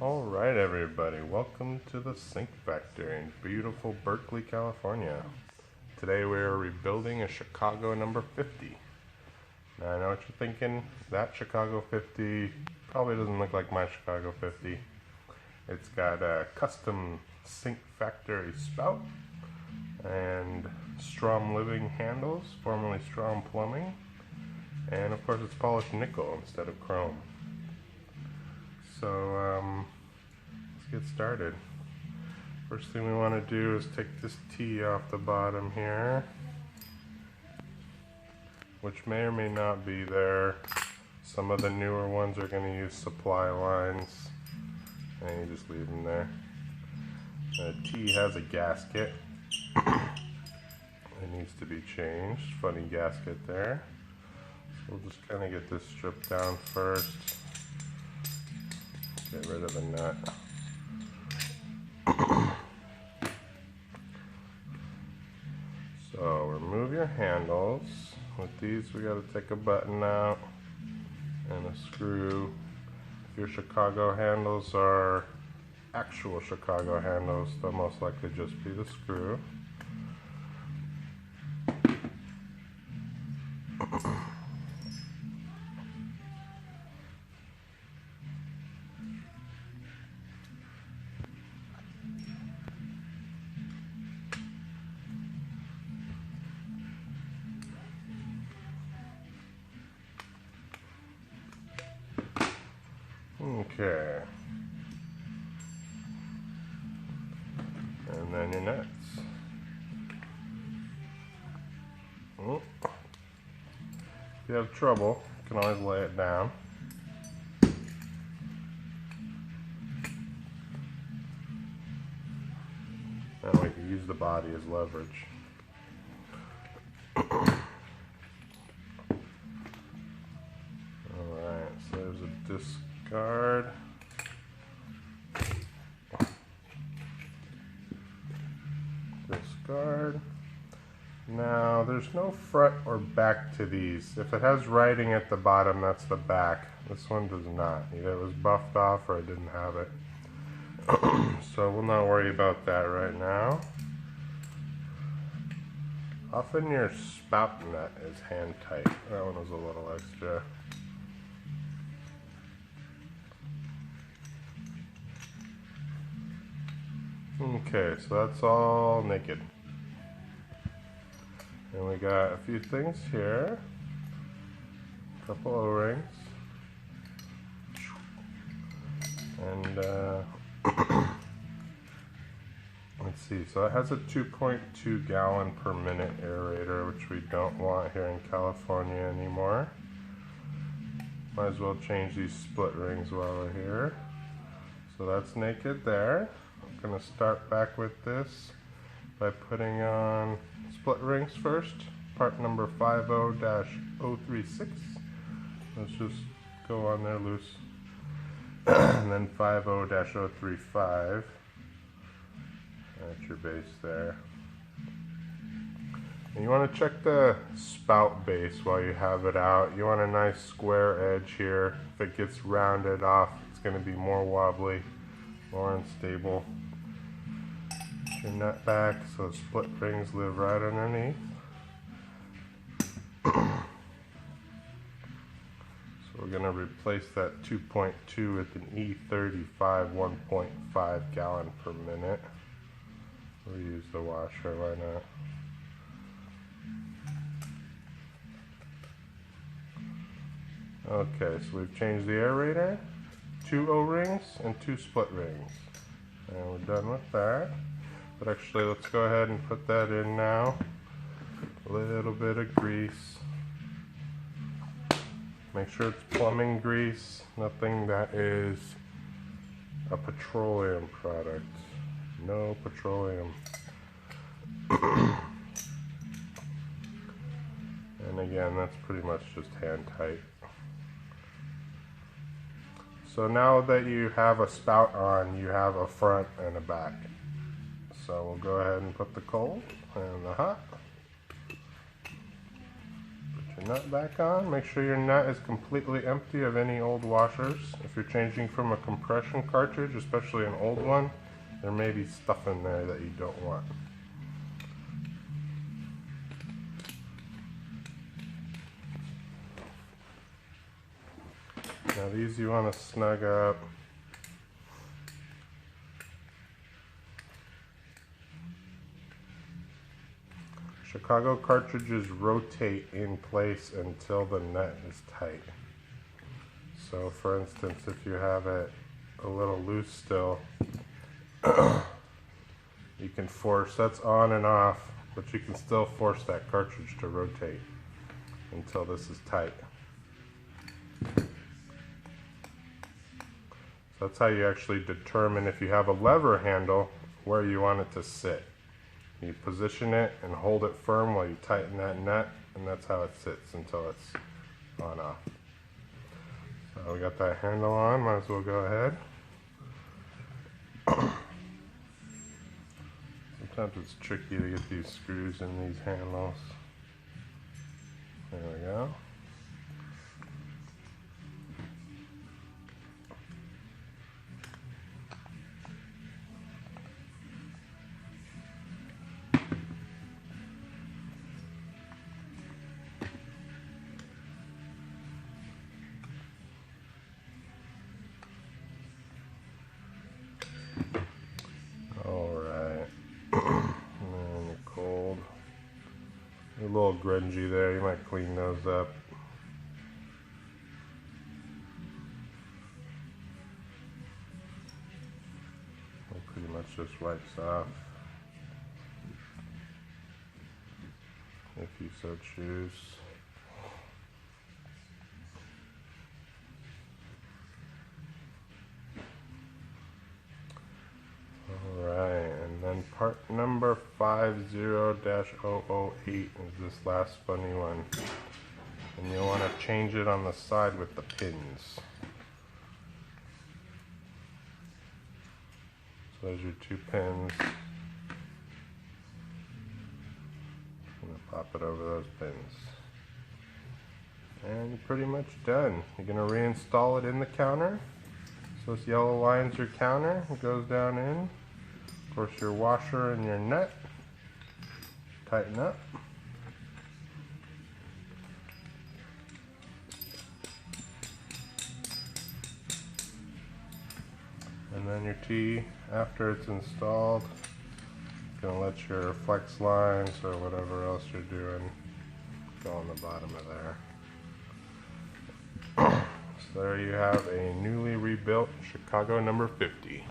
Alright everybody, welcome to the Sink Factory in beautiful Berkeley, California. Today we are rebuilding a Chicago number 50. Now I know what you're thinking, that Chicago 50 probably doesn't look like my Chicago 50. It's got a custom Sink Factory spout and Strom Living handles, formerly Strom Plumbing, and of course it's polished nickel instead of chrome. So let's get started. First thing we want to do is take this T off the bottom here, which may or may not be there. Some of the newer ones are going to use supply lines, and you just leave them there. The T has a gasket. It needs to be changed. Funny gasket there. So we'll just kind of get this stripped down first. Get rid of the nut. So remove your handles. With these we got to take a button out and a screw. If your Chicago handles are actual Chicago handles, they'll most likely just be the screw. Okay, and then your nuts. If you have trouble, you can always lay it down. And we can use the body as leverage. Alright, so there's a discard. Discard. Now, there's no front or back to these. If it has writing at the bottom, that's the back. This one does not. Either it was buffed off or it didn't have it. So we'll not worry about that right now. Often your spout nut is hand tight. That one was a little extra. Okay, so that's all naked. And we got a few things here. A couple O-rings. And let's see, so it has a 2.2 gallon per minute aerator, which we don't want here in California anymore. Might as well change these split rings while we're here. So that's naked there. I'm going to start back with this by putting on split rings first. Part number 50-036. Let's just go on there loose. And then 50-035. That's your base there. And you want to check the spout base while you have it out. You want a nice square edge here. If it gets rounded off, it's going to be more wobbly, more unstable. Put your nut back so the split rings live right underneath. So we're going to replace that 2.2 with an E35 1.5 gallon per minute. We'll use the washer, why not? Okay, so we've changed the aerator, 2 O-rings and 2 split rings. And we're done with that. But actually, let's go ahead and put that in now. A little bit of grease. Make sure it's plumbing grease, nothing that is a petroleum product. No petroleum. And again, that's pretty much just hand tight. So now that you have a spout on, you have a front and a back. So we'll go ahead and put the cold and the hot. Put your nut back on. Make sure your nut is completely empty of any old washers. If you're changing from a compression cartridge, especially an old one, there may be stuff in there that you don't want. Now these you want to snug up. Chicago cartridges rotate in place until the nut is tight. So for instance, if you have it a little loose still, you can force, that's on and off, but you can still force that cartridge to rotate until this is tight. So that's how you actually determine, if you have a lever handle, where you want it to sit. You position it and hold it firm while you tighten that nut, and that's how it sits until it's on off. So we got that handle on, might as well go ahead. Sometimes it's tricky to get these screws in these handles. There we go. A little grungy there, you might clean those up. It pretty much just wipes off, if you so choose. And part number 50-008 is this last funny one. And you'll want to change it on the side with the pins. So there's your two pins. I'm going to pop it over those pins. And you're pretty much done. You're going to reinstall it in the counter. So this yellow line's your counter. It goes down in. Of course, your washer and your nut, tighten up. And then your T, after it's installed, you're gonna let your flex lines or whatever else you're doing go on the bottom of there. So there you have a newly rebuilt Chicago number 50.